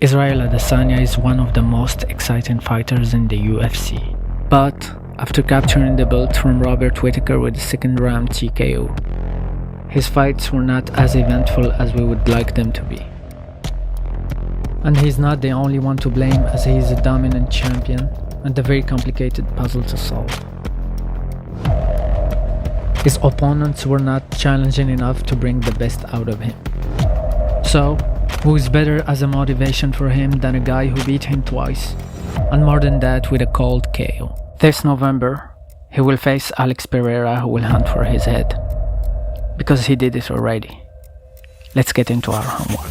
Israel Adesanya is one of the most exciting fighters in the UFC. But after capturing the belt from Robert Whittaker with a second round TKO, his fights were not as eventful as we would like them to be. And he's not the only one to blame, as he is a dominant champion and a very complicated puzzle to solve. His opponents were not challenging enough to bring the best out of him. So, who is better as a motivation for him than a guy who beat him twice, and more than that with a cold KO? This November, he will face Alex Pereira, who will hunt for his head, because he did it already. Let's get into our homework.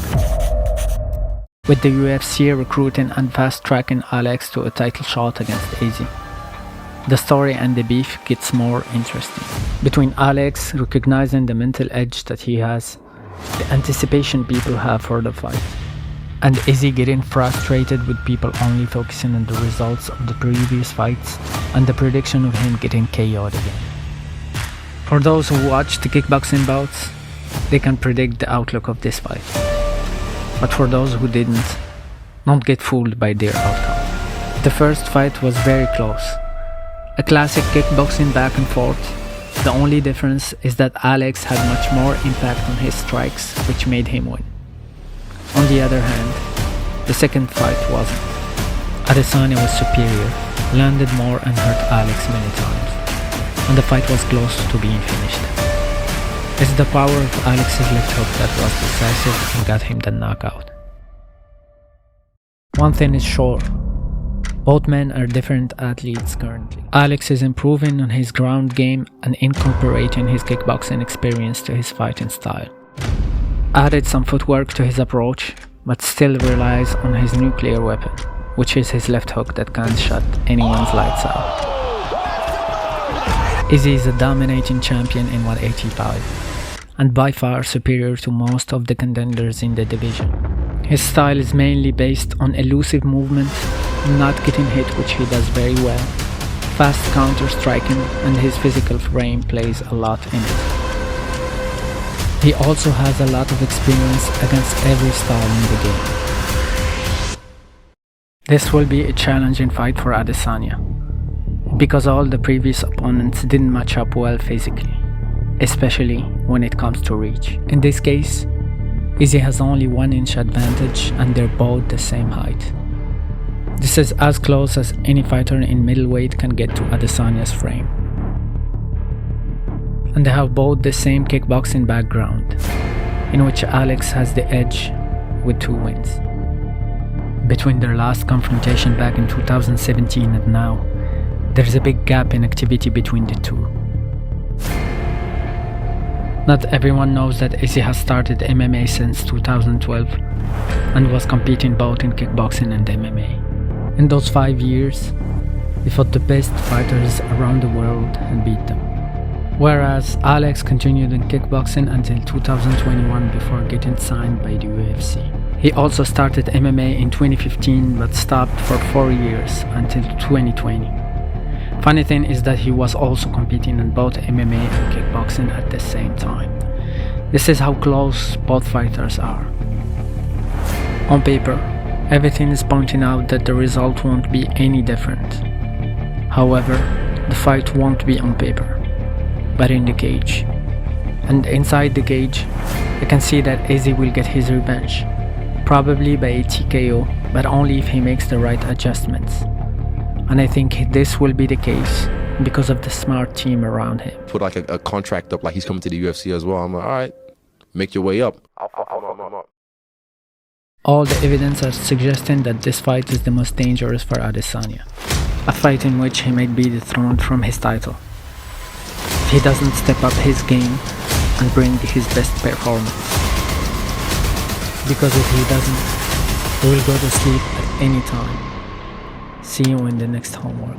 With the UFC recruiting and fast-tracking Alex to a title shot against Izzy, the story and the beef gets more interesting. Between Alex recognizing the mental edge that he has, the anticipation people have for the fight, and Izzy getting frustrated with people only focusing on the results of the previous fights and the prediction of him getting KO'd again. For those who watch the kickboxing bouts, they can predict the outlook of this fight. But for those who didn't, don't get fooled by their outcome. The first fight was very close. A classic kickboxing back and forth. The only difference is that Alex had much more impact on his strikes, which made him win. On the other hand, the second fight wasn't. Adesanya was superior, landed more and hurt Alex many times, and the fight was close to being finished. It's the power of Alex's left hook that was decisive and got him the knockout. One thing is sure. Both men are different athletes currently. Alex is improving on his ground game and incorporating his kickboxing experience to his fighting style. Added some footwork to his approach, but still relies on his nuclear weapon, which is his left hook that can't shut anyone's lights out. Izzy is a dominating champion in 185, and by far superior to most of the contenders in the division. His style is mainly based on elusive movement, not getting hit, which he does very well, fast counter-striking, and his physical frame plays a lot in it. He also has a lot of experience against every style in the game. This will be a challenging fight for Adesanya, because all the previous opponents didn't match up well physically, especially when it comes to reach. In this case, Izzy has only 1 inch advantage and they're both the same height. This is as close as any fighter in middleweight can get to Adesanya's frame. And they have both the same kickboxing background, in which Alex has the edge with 2 wins. Between their last confrontation back in 2017 and now, there's a big gap in activity between the two. Not everyone knows that Izzy has started MMA since 2012 and was competing both in kickboxing and MMA. In those 5 years, he fought the best fighters around the world and beat them. Whereas Alex continued in kickboxing until 2021 before getting signed by the UFC. He also started MMA in 2015 but stopped for 4 years until 2020. Funny thing is that he was also competing in both MMA and kickboxing at the same time. This is how close both fighters are. On paper, everything is pointing out that the result won't be any different. However, the fight won't be on paper, but in the cage. And inside the cage, you can see that Izzy will get his revenge, probably by a TKO, but only if he makes the right adjustments. And I think this will be the case because of the smart team around him. Put like a contract up, like he's coming to the UFC as well. I'm like, all right, make your way up. All the evidence are suggesting that this fight is the most dangerous for Adesanya, a fight in which he might be dethroned from his title if he doesn't step up his game and bring his best performance. Because if he doesn't, he will go to sleep at any time. See you in the next homework.